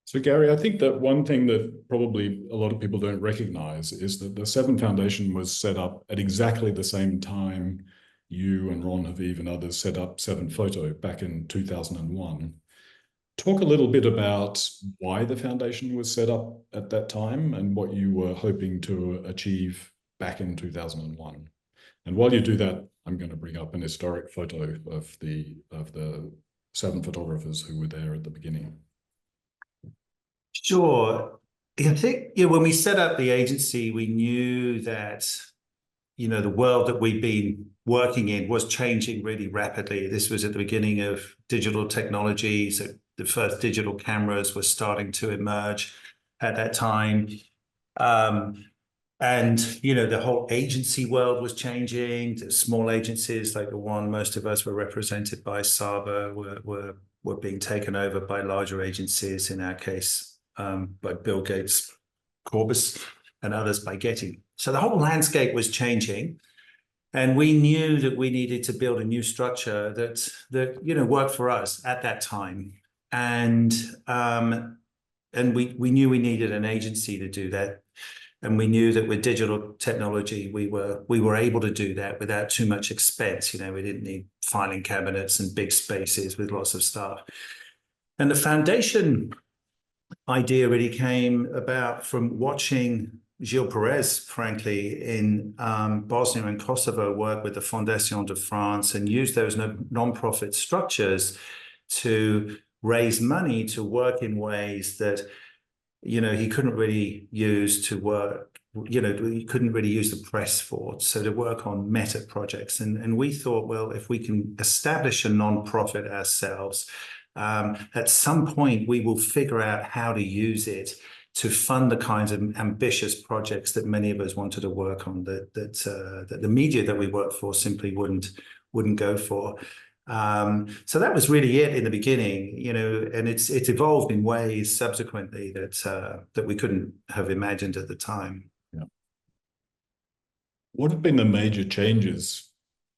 So, Gary, I think that one thing that probably a lot of people don't recognize is that the VII Foundation was set up at exactly the same time you and Ron, Haviv, and others set up VII Photo back in 2001. Talk a little bit about why the foundation was set up at that time and what you were hoping to achieve back in 2001. And while you do that, I'm going to bring up an historic photo of the VII photographers who were there at the beginning. Sure. I think, when we set up the agency, we knew that, the world that we've been working in was changing really rapidly. This was at the beginning of digital technology. So the first digital cameras were starting to emerge at that time. And, the whole agency world was changing. The small agencies like the one most of us were represented by, Saba, were being taken over by larger agencies, in our case, by Bill Gates, Corbis, and others by Getty. So the whole landscape was changing, and we knew that we needed to build a new structure that worked for us at that time, and we knew we needed an agency to do that, and we knew that with digital technology we were able to do that without too much expense. We didn't need filing cabinets and big spaces with lots of staff, and the foundation idea really came about from watching Gilles Perez, frankly, in Bosnia and Kosovo work with the Fondation de France and use those non-profit structures to raise money to work in ways that, he couldn't really use to work, he couldn't really use the press for, so to work on meta projects. And we thought, well, if we can establish a non-profit ourselves, at some point we will figure out how to use it to fund the kinds of ambitious projects that many of us wanted to work on, that the media that we work for simply wouldn't go for. So that was really it in the beginning, and it's evolved in ways subsequently that we couldn't have imagined at the time. Yeah. What have been the major changes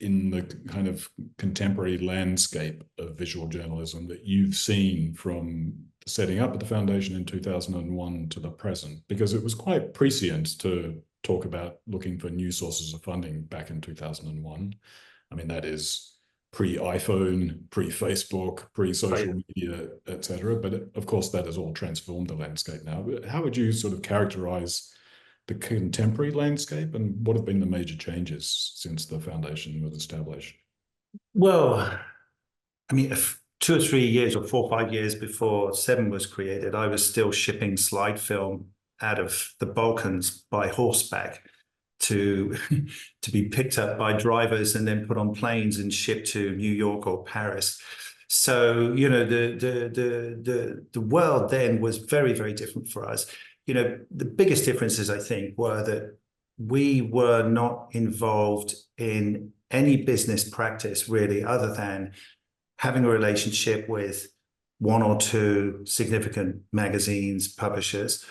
in the kind of contemporary landscape of visual journalism that you've seen from setting up at the foundation in 2001 to the present? Because it was quite prescient to talk about looking for new sources of funding back in 2001. I mean, that is pre-iPhone, pre-Facebook, pre-social media, etc. But of course, that has all transformed the landscape now. But how would you sort of characterize the contemporary landscape, and what have been the major changes since the foundation was established? Well, I mean, 2 or 3 years or 4 or 5 years before VII was created, I was still shipping slide film out of the Balkans by horseback to be picked up by drivers and then put on planes and shipped to New York or Paris. So, the world then was very, very different for us. The biggest differences, I think, were that we were not involved in any business practice really, other than having a relationship with 1 or 2 significant magazines, publishers,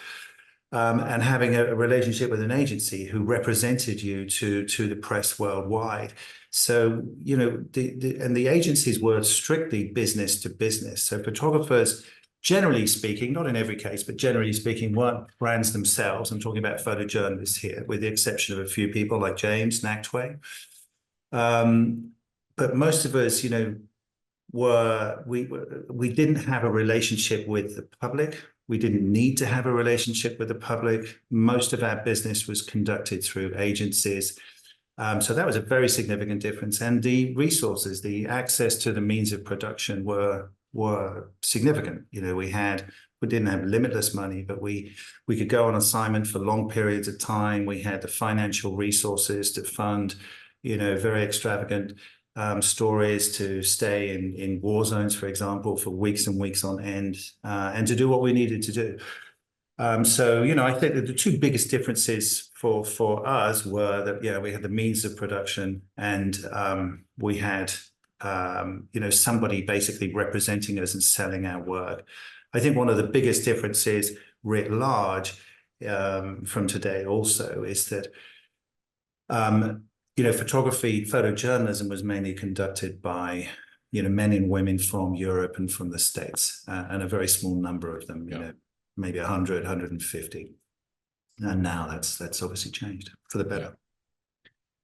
and having a relationship with an agency who represented you to the press worldwide. So, the agencies were strictly business to business. So photographers, generally speaking, not in every case, but generally speaking, weren't brands themselves. I'm talking about photojournalists here, with the exception of a few people like James Nachtwey. But most of us, we didn't have a relationship with the public. We didn't need to have a relationship with the public. Most of our business was conducted through agencies. So that was a very significant difference. And the resources, the access to the means of production were significant. We didn't have limitless money, but we could go on assignment for long periods of time. We had the financial resources to fund, very extravagant stories, to stay in war zones, for example, for weeks and weeks on end, and to do what we needed to do. So, I think that the two biggest differences for us were that, we had the means of production, and we had, somebody basically representing us and selling our work. I think one of the biggest differences writ large from today also is that, photography, photojournalism was mainly conducted by, men and women from Europe and from the States, and a very small number of them, maybe 100, 150. And now that's obviously changed for the better.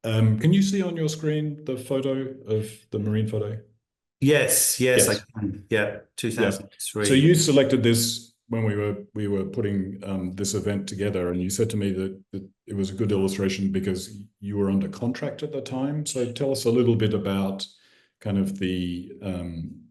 Can you see on your screen the photo of the marine photo? Yes, I can. Yeah, 2003. So you selected this when we were putting this event together, and you said to me that it was a good illustration because you were under contract at the time. So tell us a little bit about kind of the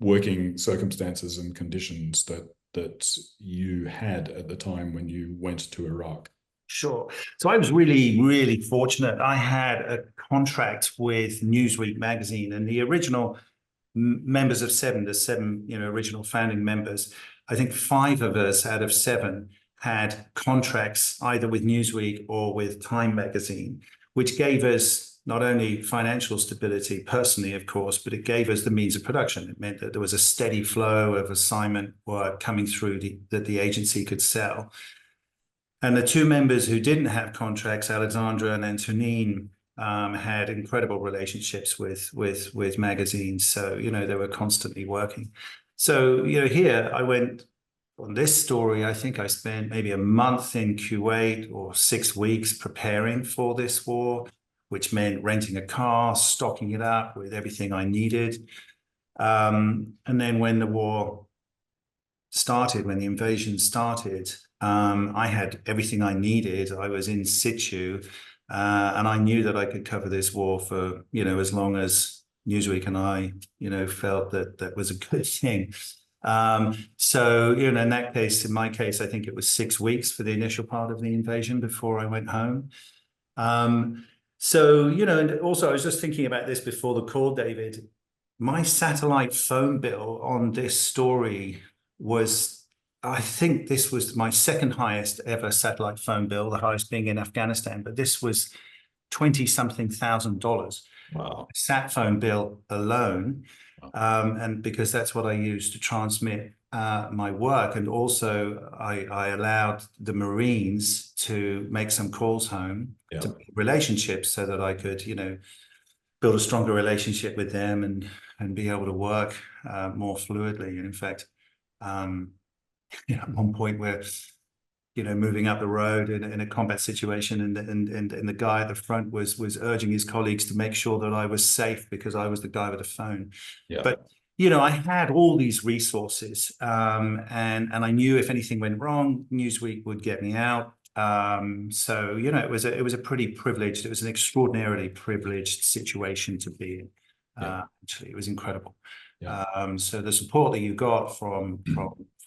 working circumstances and conditions that you had at the time when you went to Iraq. Sure. So I was really, really fortunate. I had a contract with Newsweek magazine, and the original members of VII, the seven, original founding members, I think 5 of us out of 7 had contracts either with Newsweek or with Time magazine, which gave us not only financial stability personally, of course, but it gave us the means of production. It meant that there was a steady flow of assignment work coming through that the agency could sell. And the 2 members who didn't have contracts, Alexandra and Antonine, had incredible relationships with magazines. So, they were constantly working. So, here I went on this story. I think I spent maybe a month in Kuwait or 6 weeks preparing for this war, which meant renting a car, stocking it up with everything I needed. And then when the war started, when the invasion started, I had everything I needed. I was in situ, and I knew that I could cover this war for, as long as Newsweek and I, felt that was a good thing. So, in that case, in my case, I think it was 6 weeks for the initial part of the invasion before I went home. So, and also I was just thinking about this before the call, David. My satellite phone bill on this story was, I think this was my second highest ever satellite phone bill, the highest being in Afghanistan, but this was $20-something thousand. Wow. Sat phone bill alone. And because that's what I used to transmit my work. And also I allowed the Marines to make some calls home to relationships so that I could, build a stronger relationship with them and be able to work more fluidly. And in fact, at one point we're, moving up the road in a combat situation, and the guy at the front was urging his colleagues to make sure that I was safe because I was the guy with the phone. But I had all these resources, and I knew if anything went wrong, Newsweek would get me out. So it was a pretty privileged, it was an extraordinarily privileged situation to be in. Actually, it was incredible. So the support that you got from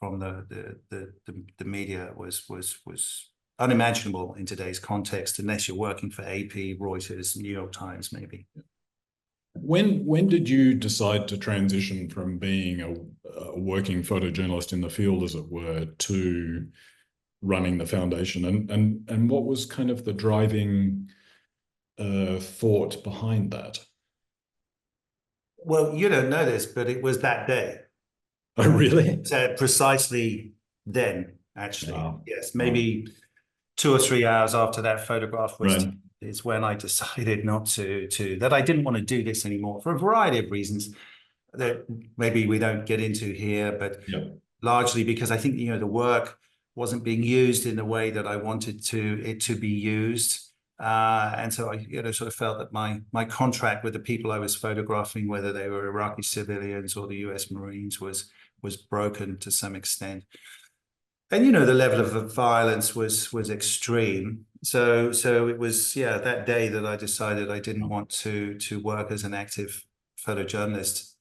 the media was unimaginable in today's context, unless you're working for AP, Reuters, New York Times, maybe. When did you decide to transition from being a working photojournalist in the field, as it were, to running the foundation, and what was kind of the driving thought behind that? Well, you don't know this, but it was that day. Oh, really? So precisely then, actually. Wow. Yes, maybe 2 or 3 hours after that photograph was Right. is when I decided not that I didn't want to do this anymore for a variety of reasons that maybe we don't get into here, but largely because I think the work wasn't being used in the way that I wanted it to be used. And so I, sort of felt that my contract with the people I was photographing, whether they were Iraqi civilians or the US Marines, was broken to some extent. And the level of violence was extreme. So it was that day that I decided I didn't want to work as an active photojournalist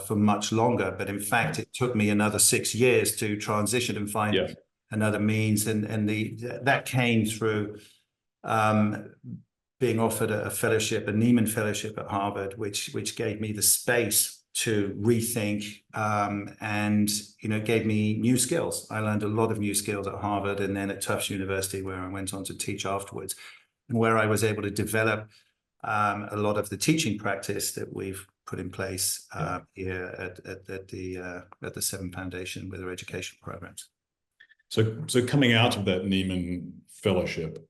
for much longer. But in fact, it took me another 6 years to transition and find another means, and that came through being offered a fellowship, a Nieman Fellowship at Harvard, which gave me the space to rethink and gave me new skills. I learned a lot of new skills at Harvard and then at Tufts University, where I went on to teach afterwards, and where I was able to develop a lot of the teaching practice that we've put in place here at the VII Foundation with our education programs. So coming out of that Nieman Fellowship,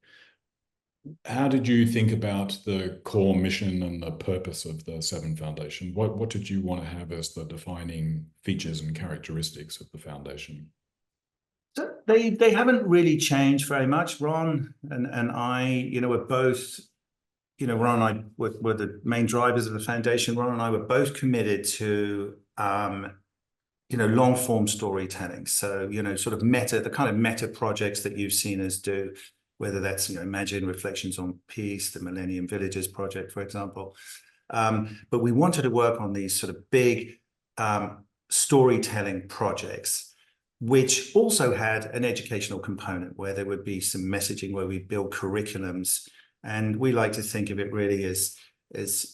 how did you think about the core mission and the purpose of the VII Foundation? What did you want to have as the defining features and characteristics of the foundation? So they haven't really changed very much. Ron and I, were both, Ron and I were the main drivers of the foundation. Ron and I were both committed to, long form storytelling. So, sort of the kind of meta projects that you've seen us do, whether that's, Imagine Reflections on Peace, the Millennium Villages project, for example. But we wanted to work on these sort of big storytelling projects, which also had an educational component where there would be some messaging, where we build curriculums. And we like to think of it really as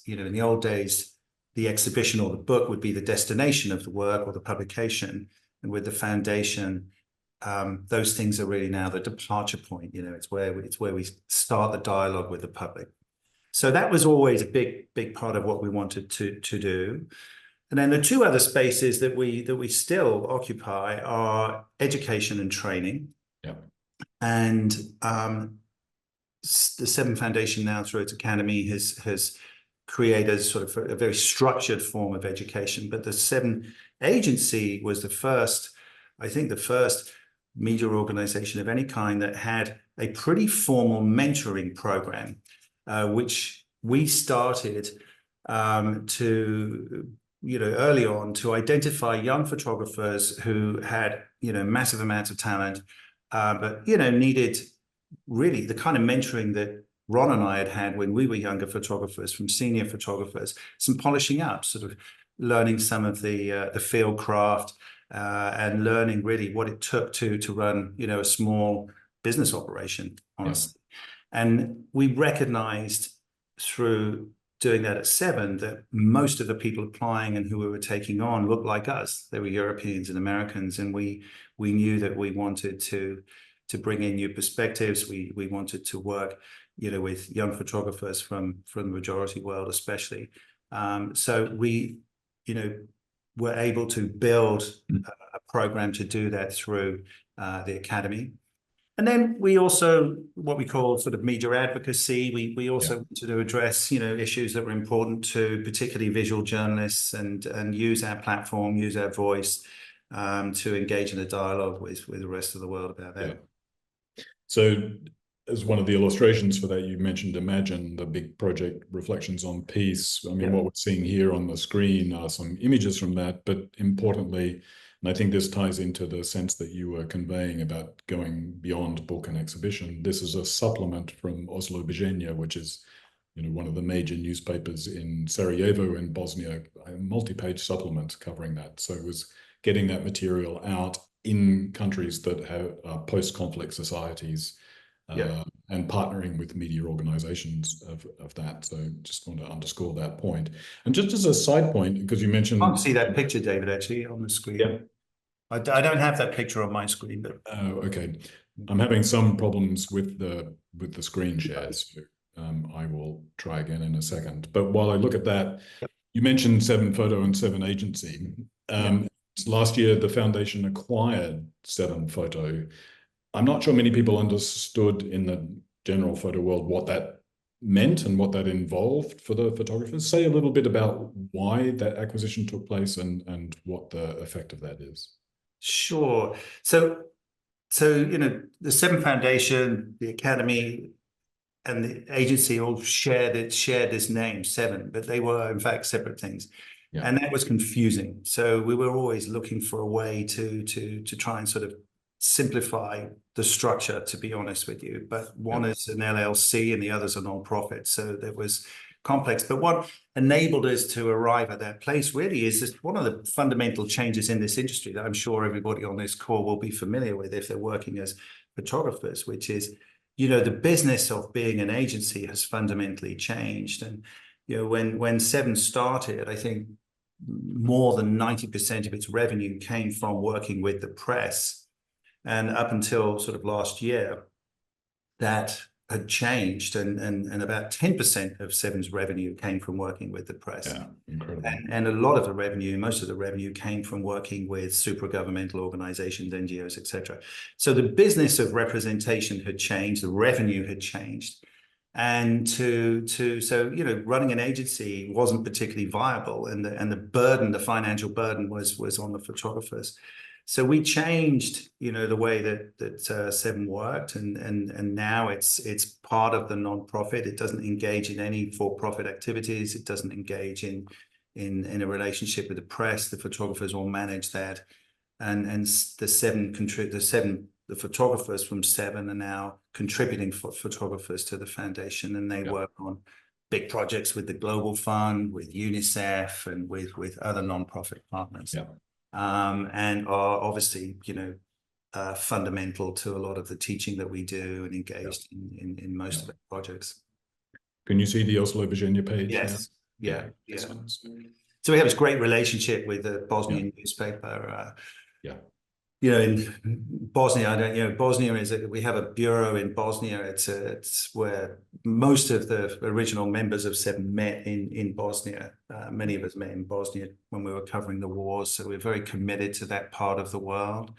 in the old days, the exhibition or the book would be the destination of the work or the publication. And with the foundation, those things are really now the departure point. It's where we start the dialogue with the public. So that was always a big part of what we wanted to do. And then the two other spaces that we still occupy are education and training. Yeah. And the VII Foundation now, through its academy, has created sort of a very structured form of education. But the VII Agency was the first media organization of any kind that had a pretty formal mentoring program, which we started to early on to identify young photographers who had massive amounts of talent, but needed really the kind of mentoring that Ron and I had when we were younger photographers, from senior photographers, some polishing up, sort of learning some of the field craft, and learning really what it took to run a small business operation, honestly. Yeah. And we recognized through doing that at VII that most of the people applying and who we were taking on looked like us. They were Europeans and Americans, and we knew that we wanted to bring in new perspectives. We wanted to work with young photographers from the majority world, especially. So we were able to build a program to do that through the academy. And then we also, what we call sort of media advocacy, we also wanted to address, issues that were important to particularly visual journalists and use our platform, use our voice to engage in a dialogue with the rest of the world about that. Yeah. So as one of the illustrations for that, you mentioned Imagine, the big project Reflections on Peace. I mean, what we're seeing here on the screen are some images from that, but importantly, and I think this ties into the sense that you were conveying about going beyond book and exhibition, this is a supplement from Oslo Bijenya, which is one of the major newspapers in Sarajevo in Bosnia, a multi-page supplement covering that. So it was getting that material out in countries that have post-conflict societies, and partnering with media organizations of that. So just want to underscore that point. And just as a side point, because you mentioned... I can't see that picture, David, actually, on the screen. Yeah. I don't have that picture on my screen, but... Oh, okay. I'm having some problems with the screen share, so I will try again in a second. But while I look at that, you mentioned VII Photo and VII Agency. Last year, the foundation acquired VII Photo. I'm not sure many people understood in the general photo world what that meant and what that involved for the photographers. Say a little bit about why that acquisition took place and what the effect of that is. Sure. So the VII Foundation, the Academy, and the agency all shared this name, VII, but they were in fact separate things. Yeah. And that was confusing. So we were always looking for a way to try and sort of simplify the structure, to be honest with you. But one is an LLC and the other's a non-profit. So that was complex. But what enabled us to arrive at that place really is just one of the fundamental changes in this industry that I'm sure everybody on this call will be familiar with if they're working as photographers, which is the business of being an agency has fundamentally changed. And, when VII started, I think more than 90% of its revenue came from working with the press. And up until sort of last year, that had changed, and about 10% of VII's revenue came from working with the press. Yeah, incredible. And a lot of the revenue, most of the revenue came from working with super governmental organizations, NGOs, etc. So the business of representation had changed, the revenue had changed. And so running an agency wasn't particularly viable, and the financial burden was on the photographers. So we changed, the way that VII worked, and now it's part of the nonprofit. It doesn't engage in any for-profit activities. It doesn't engage in a relationship with the press. The photographers all manage that, and the photographers from VII are now contributing photographers to the foundation, and they work on big projects with the Global Fund, with UNICEF, and with other nonprofit partners. Yeah. And are obviously, fundamental to a lot of the teaching that we do, and engaged in most of our projects. Can you see the Oslo, Virginia page? Yes. Now? Yeah. So we have this great relationship with the Bosnian newspaper. In Bosnia, Bosnia we have a bureau in Bosnia. It's where most of the original members of VII met in Bosnia. Many of us met in Bosnia when we were covering the wars. So we're very committed to that part of the world.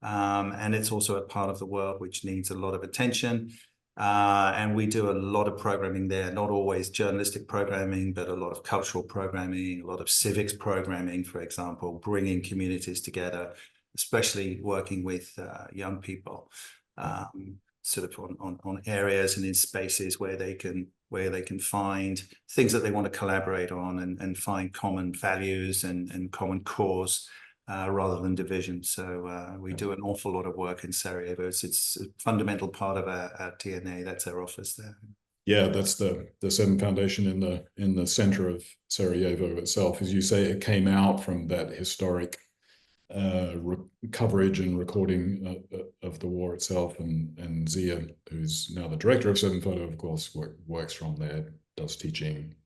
And it's also a part of the world which needs a lot of attention. And we do a lot of programming there, not always journalistic programming, but a lot of cultural programming, a lot of civics programming, for example, bringing communities together, especially working with young people, sort of on areas and in spaces where they can find things that they want to collaborate on, and find common values and common cause, rather than division. So we do an awful lot of work in Sarajevo. It's a fundamental part of our DNA. That's our office there. Yeah, that's the VII Foundation in the center of Sarajevo itself. As you say, it came out from that historic coverage and recording of the war itself, and Zia, who's now the director of VII Photo, of course, works from there, does teaching,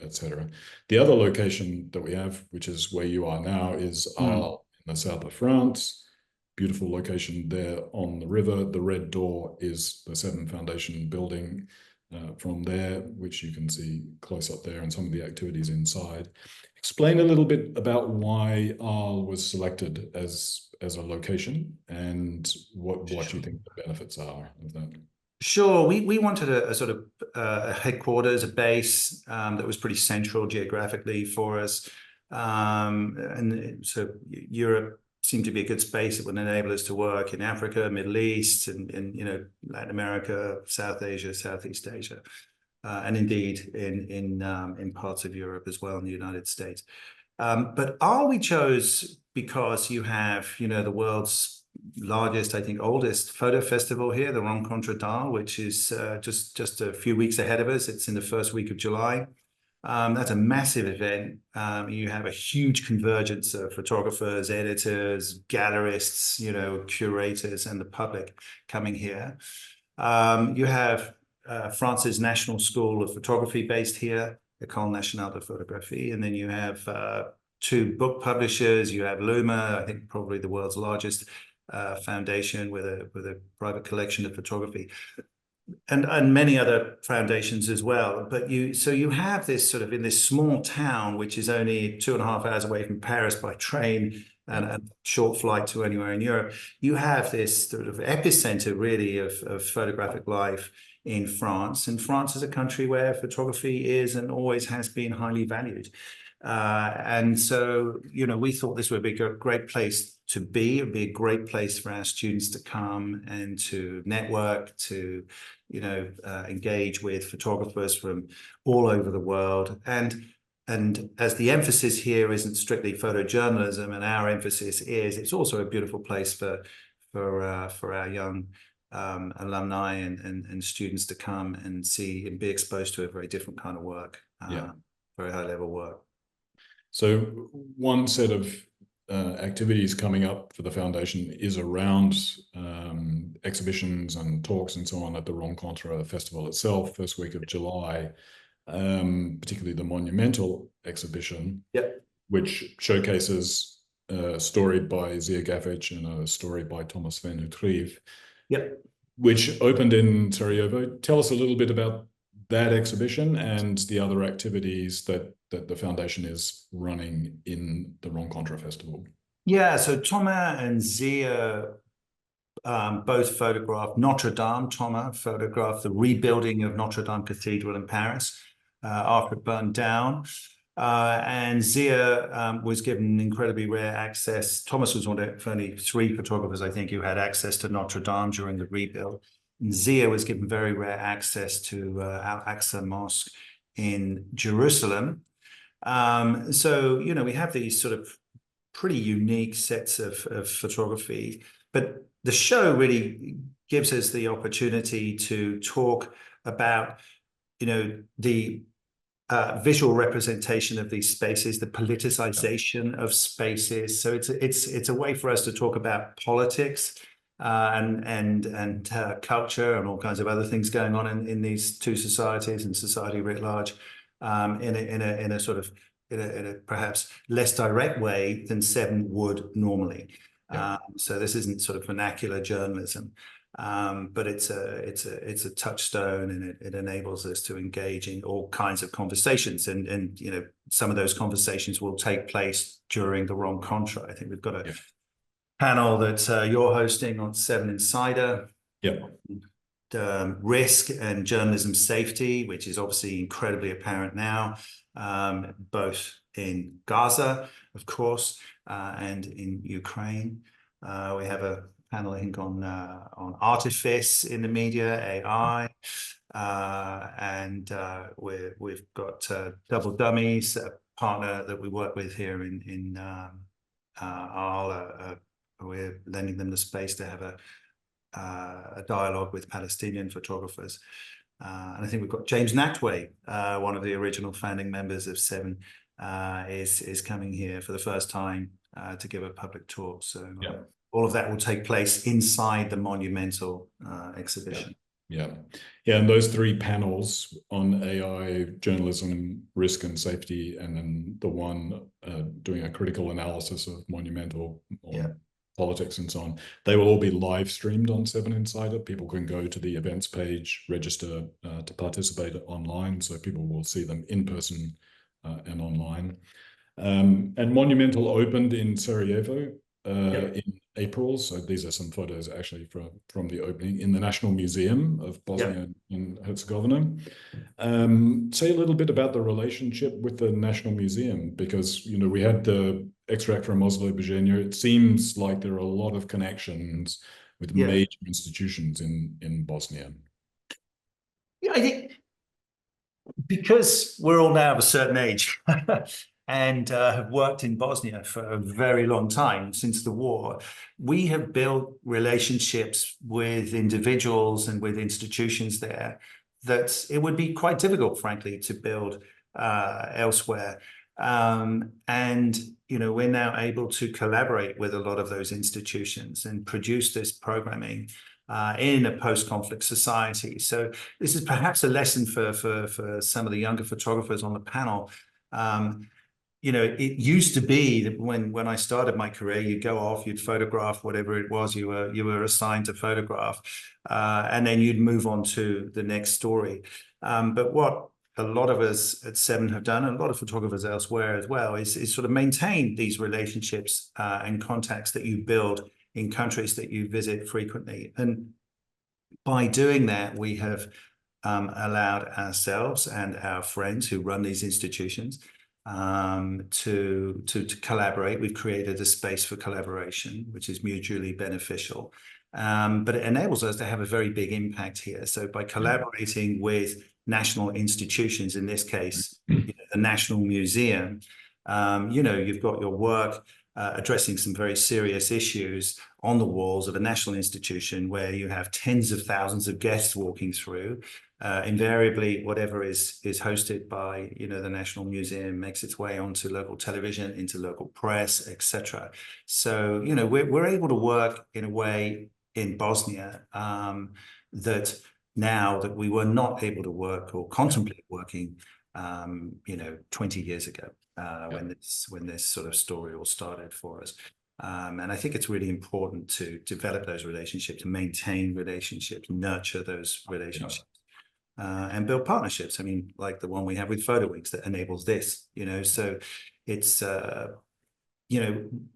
etc. The other location that we have, which is where you are now, is Arles in the south of France. Beautiful location there on the river. The red door is the VII Foundation building from there, which you can see close up there, and some of the activities inside. Explain a little bit about why Arles was selected as a location, and what you think the benefits are of that. Sure. We wanted a sort of a headquarters, a base that was pretty central geographically for us. And so Europe seemed to be a good space that would enable us to work in Africa, Middle East, and Latin America, South Asia, Southeast Asia. And indeed in parts of Europe as well, in the United States. But Arles we chose because you have, the world's largest, I think, oldest photo festival here, the Rencontre d'Arles, which is just a few weeks ahead of us. It's in the first week of July. That's a massive event. You have a huge convergence of photographers, editors, gallerists, curators, and the public coming here. You have France's National School of Photography based here, École Nationale de Photographie, and then you have two book publishers. You have Luma, I think probably the world's largest foundation with a private collection of photography, and many other foundations as well. But you have this sort of, in this small town, which is only 2.5 hours away from Paris by train, and a short flight to anywhere in Europe, you have this sort of epicenter really of photographic life in France. And France is a country where photography is and always has been highly valued. And so, we thought this would be a great place to be. It would be a great place for our students to come and to network, to, engage with photographers from all over the world. And as the emphasis here isn't strictly photojournalism, and our emphasis is, it's also a beautiful place for our young alumni and students to come and see and be exposed to a very different kind of work, very high level work. So one set of activities coming up for the foundation is around exhibitions and talks and so on at the Rencontre Festival itself, first week of July, particularly the Monumental exhibition, Yep. which showcases a story by Zia Gavic and a story by Thomas van Utrecht, Yep. which opened in Sarajevo. Tell us a little bit about that exhibition and the other activities that the foundation is running in the Rencontre Festival. Yeah, so Thomas and Zia both photographed Notre Dame. Thomas photographed the rebuilding of Notre Dame Cathedral in Paris after it burned down. And Zia was given incredibly rare access. Thomas was one of only 3 photographers, I think, who had access to Notre Dame during the rebuild. And Zia was given very rare access to Al-Aqsa Mosque in Jerusalem. So, you know, we have these sort of pretty unique sets of photography, but the show really gives us the opportunity to talk about, you know, the visual representation of these spaces, the politicization of spaces. So it's a way for us to talk about politics and culture and all kinds of other things going on in these 2 societies and society writ large, in a sort of in a perhaps less direct way than VII would normally. Yeah. So this isn't sort of vernacular journalism, but it's a touchstone, and it enables us to engage in all kinds of conversations. And you know, some of those conversations will take place during the Rencontre. I think we've got a panel that you're hosting on VII Insider. Yeah. Risk and journalism safety, which is obviously incredibly apparent now, both in Gaza, of course, and in Ukraine. We have a panel, I think, on artifice in the media, AI, and we've got Double Dummies, a partner that we work with here in Arles. We're lending them the space to have a dialogue with Palestinian photographers. And I think we've got James Natway, one of the original founding members of VII, is coming here for the first time to give a public talk. So all of that will take place inside the Monumental exhibition. Yeah. And those 3 panels on AI, journalism, risk and safety, and then the one doing a critical analysis of Monumental on politics and so on, they will all be live streamed on VII Insider. People can go to the events page, register to participate online, so people will see them in person and online. And Monumental opened in Sarajevo in April. So these are some photos actually from the opening in the National Museum of Bosnia and Herzegovina. Say a little bit about the relationship with the National Museum, because, you know, we had the extract from Oslo Virginia. It seems like there are a lot of connections with major institutions in Bosnia. Yeah, I think because we're all now of a certain age and have worked in Bosnia for a very long time, since the war, we have built relationships with individuals and with institutions there that it would be quite difficult, frankly, to build elsewhere. And, you know, we're now able to collaborate with a lot of those institutions and produce this programming in a post-conflict society. So this is perhaps a lesson for some of the younger photographers on the panel. You know, it used to be that when I started my career, you'd go off, you'd photograph whatever it was you were assigned to photograph, and then you'd move on to the next story. But what a lot of us at VII have done, and a lot of photographers elsewhere as well, is sort of maintain these relationships and contacts that you build in countries that you visit frequently. And by doing that, we have allowed ourselves and our friends who run these institutions to collaborate. We've created a space for collaboration, which is mutually beneficial. But it enables us to have a very big impact here. So by collaborating with national institutions, in this case, you know, the National Museum, you know, you've got your work addressing some very serious issues on the walls of a national institution where you have tens of thousands of guests walking through. Invariably, whatever is hosted by the National Museum makes its way onto local television, into local press, etc. So we're able to work in a way in Bosnia that now that we were not able to work or contemplate working 20 years ago when this sort of story all started for us. And I think it's really important to develop those relationships, to maintain relationships, nurture those relationships. And build partnerships. I mean, like the one we have with Photo Weeks that enables this, so it's,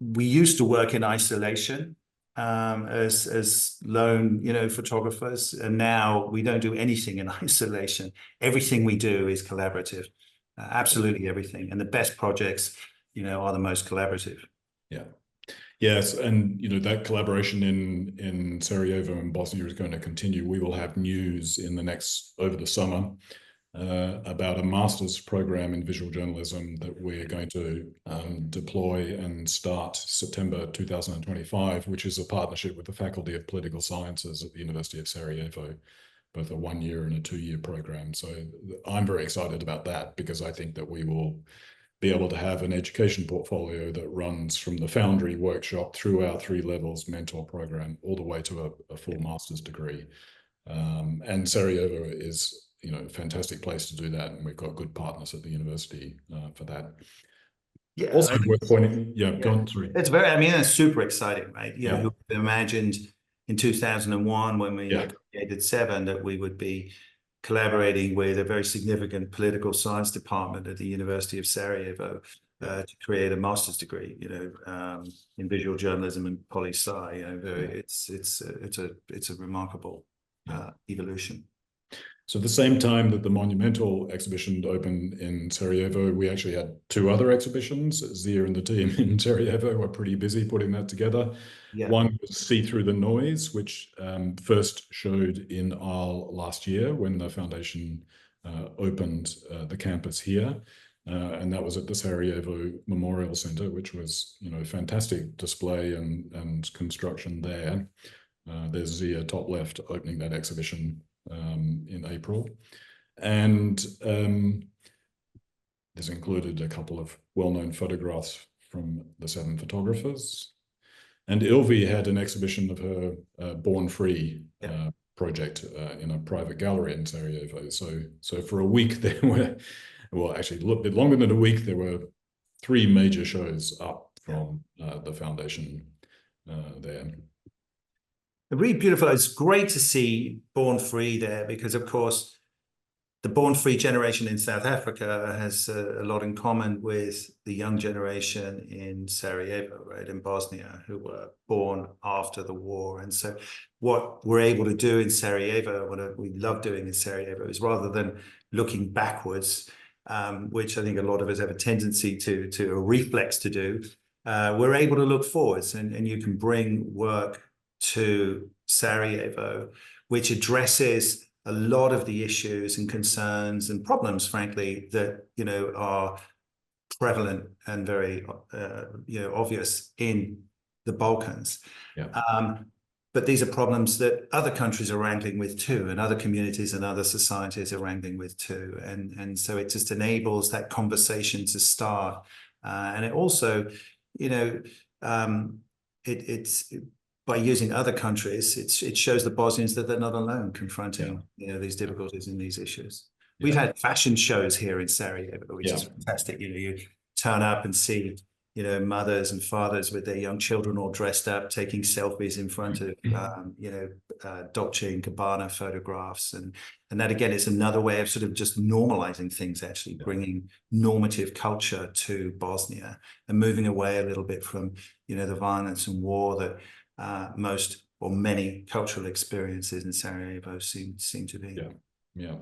we used to work in isolation as lone, photographers. And now we don't do anything in isolation. Everything we do is collaborative, absolutely everything. And the best projects, are the most collaborative. Yeah. Yes, and that collaboration in Sarajevo and Bosnia is going to continue. We will have news over the summer about a master's program in visual journalism that we're going to deploy and start September 2025, which is a partnership with the Faculty of Political Sciences at the University of Sarajevo, both a 1-year and a 2-year program. So I'm very excited about that because I think that we will be able to have an education portfolio that runs from the Foundry workshop through our 3 levels mentor program all the way to a full master's degree. And Sarajevo is, a fantastic place to do that, and we've got good partners at the university for that. Yeah. Also worth pointing. Yeah, go on. Sorry. It's it's super exciting, right? Who would have imagined in 2001 when we created VII that we would be collaborating with a very significant political science department at the University of Sarajevo to create a master's degree, in visual journalism and poli-sci. It's a remarkable evolution. So at the same time that the monumental exhibition opened in Sarajevo, we actually had 2 other exhibitions. Zia and the team in Sarajevo were pretty busy putting that together. Yeah. One was See Through the Noise, which first showed in Arles last year when the foundation opened the campus here. And that was at the Sarajevo Memorial Center, which was, a fantastic display and construction there. There's Zia top left opening that exhibition in April. And this included a couple of well-known photographs from the VII photographers. And Ilvi had an exhibition of her Born Free project in a private gallery in Sarajevo. So for a week there were, well, actually a little bit longer than a week, there were 3 major shows up from the foundation there. Really beautiful. It's great to see Born Free there because, of course, the Born Free generation in South Africa has a lot in common with the young generation in Sarajevo, right, in Bosnia, who were born after the war. And so what we're able to do in Sarajevo, what we love doing in Sarajevo, is rather than looking backwards, which I think a lot of us have a tendency to a reflex to do, we're able to look forwards, and you can bring work to Sarajevo, which addresses a lot of the issues and concerns and problems, frankly, that are prevalent and very obvious in the Balkans. Yeah. But these are problems that other countries are wrangling with too, and other communities and other societies are wrangling with too. And so it just enables that conversation to start. And it also, by using other countries, it shows the Bosnians that they're not alone confronting these difficulties and these issues. Yeah. We've had fashion shows here in Sarajevo, which is fantastic. You turn up and see mothers and fathers with their young children all dressed up, taking selfies in front of Dolce and Gabbana photographs, and that again is another way of sort of just normalizing things, actually bringing normative culture to Bosnia and moving away a little bit from the violence and war that most or many cultural experiences in Sarajevo seem to be. Yeah.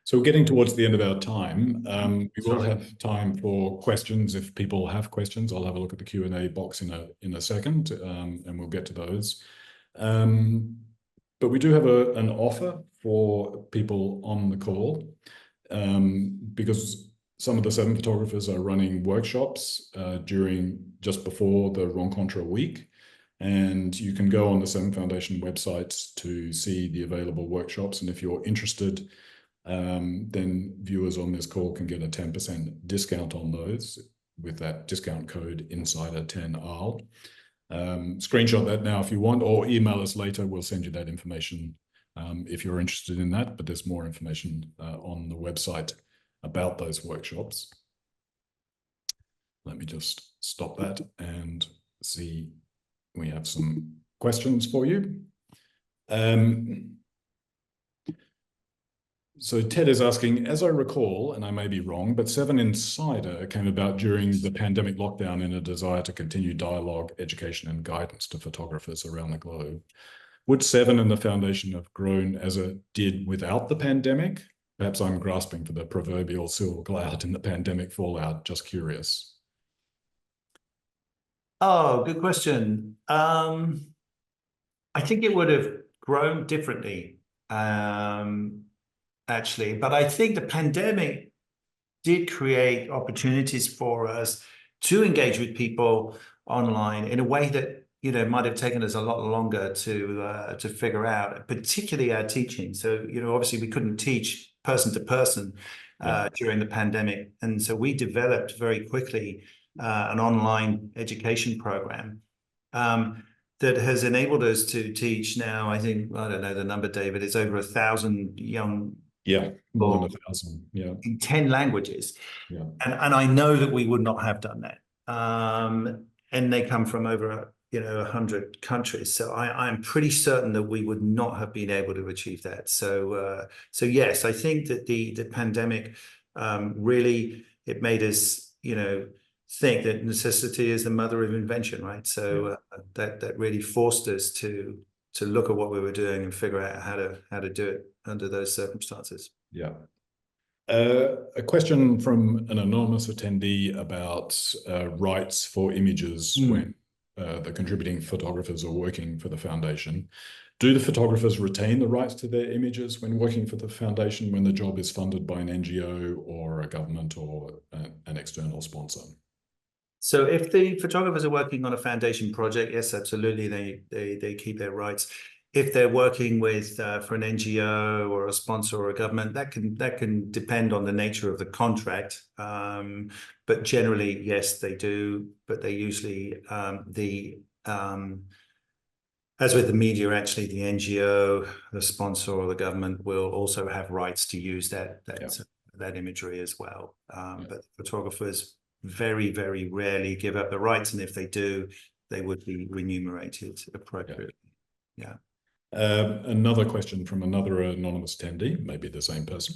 So we're getting towards the end of our time. We will have time for questions. If people have questions, I'll have a look at the Q&A box in a second, and we'll get to those. But we do have an offer for people on the call, because some of the VII photographers are running workshops just before the Rencontre week. And you can go on the VII Foundation website to see the available workshops. And if you're interested, then viewers on this call can get a 10% discount on those with that discount code Insider10ARL. Screenshot that now if you want, or email us later. We'll send you that information if you're interested in that. But there's more information on the website about those workshops. Let me just stop that and see. We have some questions for you. So Ted is asking, as I recall, and I may be wrong, but VII Insider came about during the pandemic lockdown in a desire to continue dialogue, education, and guidance to photographers around the globe. Would VII and the foundation have grown as it did without the pandemic? Perhaps I'm grasping for the proverbial silver cloud in the pandemic fallout. Just curious. Oh, good question. I think it would have grown differently, actually. But I think the pandemic did create opportunities for us to engage with people online in a way that, you know, might have taken us a lot longer to figure out, particularly our teaching. So, you know, obviously we couldn't teach person to person during the pandemic. And so we developed very quickly an online education program that has enabled us to teach now. I think, I don't know the number, David, it's over 1,000 young more than 1,000, in 10 languages. And I know that we would not have done that. And they come from over 100 countries. So I'm pretty certain that we would not have been able to achieve that. So yes, I think that the pandemic really, it made us, think that necessity is the mother of invention, right? So that really forced us to look at what we were doing and figure out how to do it under those circumstances. Yeah. A question from an anonymous attendee about rights for images when the contributing photographers are working for the foundation. Do the photographers retain the rights to their images when working for the foundation when the job is funded by an NGO or a government or an external sponsor? So if the photographers are working on a foundation project, yes, absolutely, they keep their rights. If they're working with for an NGO or a sponsor or a government, that can depend on the nature of the contract. But generally, yes, they do. But they usually as with the media, actually, the NGO, the sponsor, or the government will also have rights to use that imagery as well. But photographers very, very rarely give up the rights, and if they do, they would be remunerated appropriately. Yeah. Another question from another anonymous attendee, maybe the same person.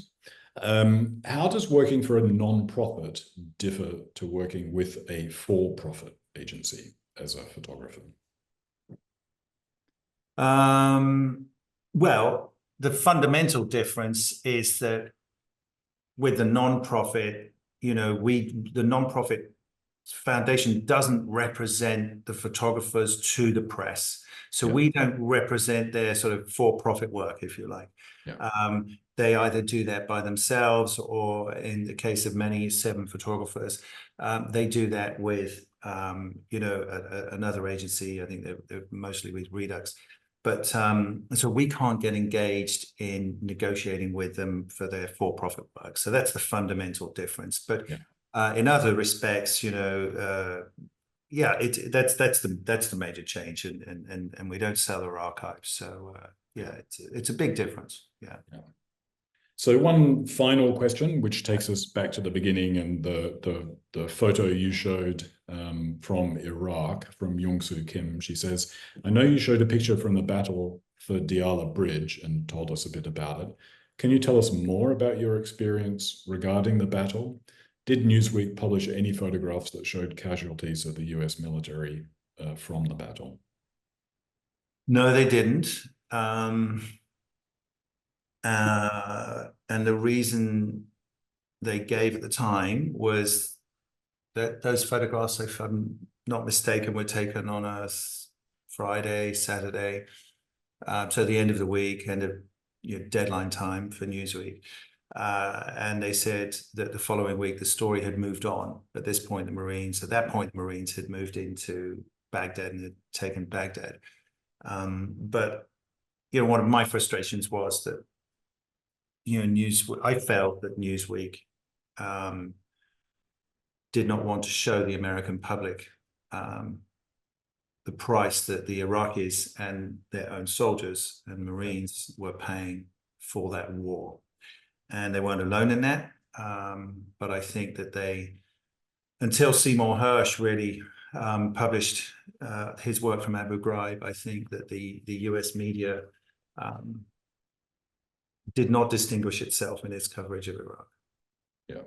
How does working for a non-profit differ to working with a for-profit agency as a photographer? Well, the fundamental difference is that with the non-profit, the non-profit foundation doesn't represent the photographers to the press. So we don't represent their sort of for-profit work, if you like. They either do that by themselves, or in the case of many VII photographers, they do that with another agency. I think they're mostly with Redux. But so we can't get engaged in negotiating with them for their for-profit work. So that's the fundamental difference. But in other respects, that's the major change, and we don't sell our archives. So it's a big difference. Yeah. So one final question, which takes us back to the beginning and the photo you showed from Iraq, from Young-Soo Kim. She says, I know you showed a picture from the battle for Diyala Bridge and told us a bit about it. Can you tell us more about your experience regarding the battle? Did Newsweek publish any photographs that showed casualties of the US military from the battle? No, they didn't. And the reason they gave at the time was that those photographs, if I'm not mistaken, were taken on a Friday, Saturday, so the end of the week, end of deadline time for Newsweek. And they said that the following week the story had moved on. At this point, at that point, the Marines had moved into Baghdad and had taken Baghdad. But one of my frustrations was that I felt that Newsweek did not want to show the American public the price that the Iraqis and their own soldiers and Marines were paying for that war. And they weren't alone in that. But I think that until Seymour Hersh really published his work from Abu Ghraib, I think that the US media did not distinguish itself in its coverage of Iraq. Yeah.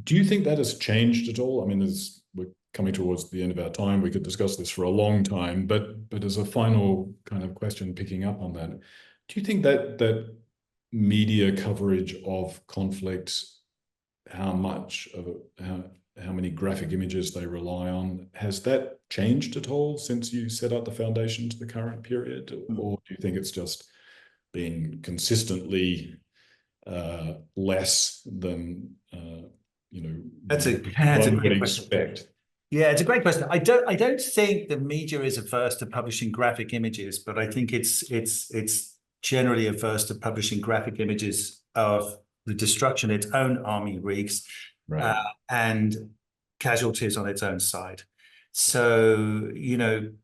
Do you think that has changed at all? I mean, we're coming towards the end of our time. We could discuss this for a long time, but as a final kind of question, picking up on that, do you think that media coverage of conflict, how many graphic images they rely on, has that changed at all since you set up the foundation to the current period? Or do you think it's just been consistently less than That's a one would great expect? Yeah, it's a great question. I don't think the media is averse to publishing graphic images, but I think it's generally averse to publishing graphic images of the destruction its own army wreaks, right, and casualties on its own side. So,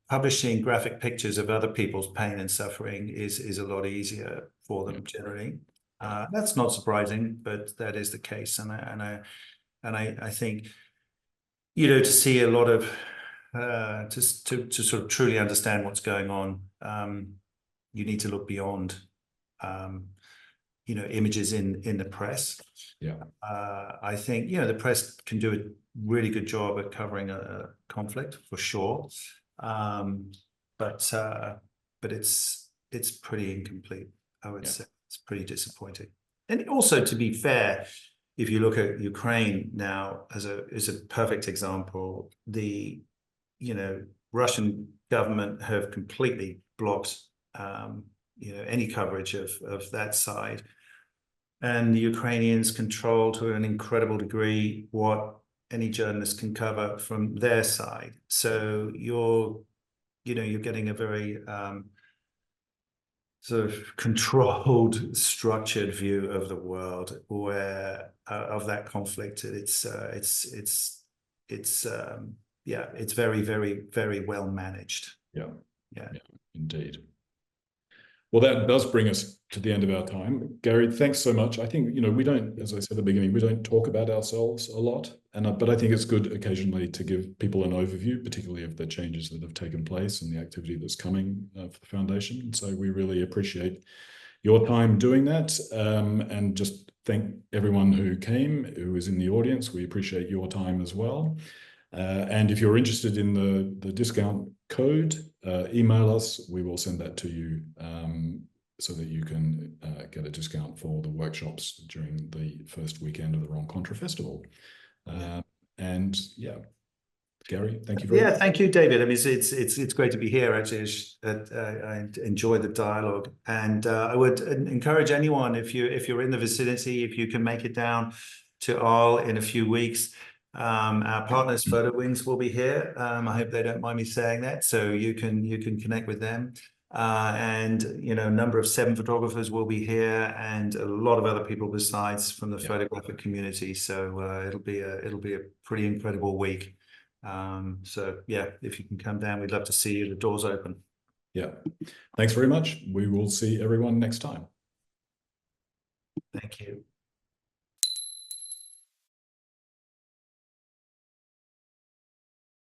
publishing graphic pictures of other people's pain and suffering is a lot easier for them generally. That's not surprising, but that is the case, and I think, to see a lot of to sort of truly understand what's going on, you need to look beyond images in the press. I think the press can do a really good job at covering a conflict for sure, but it's pretty incomplete, I would say. It's pretty disappointing. And also, to be fair, if you look at Ukraine now as a perfect example, the Russian government have completely blocked any coverage of that side, and the Ukrainians control to an incredible degree what any journalist can cover from their side. So you're getting a very sort of controlled, structured view of the world, where of that conflict. It's very, very, very well managed. Yeah, indeed. Well, that does bring us to the end of our time. Gary, thanks so much. I think, we don't, as I said at the beginning, we don't talk about ourselves a lot, but I think it's good occasionally to give people an overview, particularly of the changes that have taken place and the activity that's coming for the foundation. And so we really appreciate your time doing that, and just thank everyone who came, who was in the audience. We appreciate your time as well. And if you're interested in the discount code, email us. We will send that to you so that you can get a discount for the workshops during the first weekend of the Ron Contra Festival. And Gary, thank you very much. Thank you, David. I mean, it's great to be here. Actually, I enjoy the dialogue, and I would encourage anyone, if you're in the vicinity, if you can make it down to Arles in a few weeks. Our partners, Photo Wings, will be here. I hope they don't mind me saying that, so you can connect with them. And a number of VII photographers will be here, and a lot of other people besides from the photographic community. So it'll be a pretty incredible week. So if you can come down, we'd love to see you. The door's open. Thanks very much. We will see everyone next time. Thank you.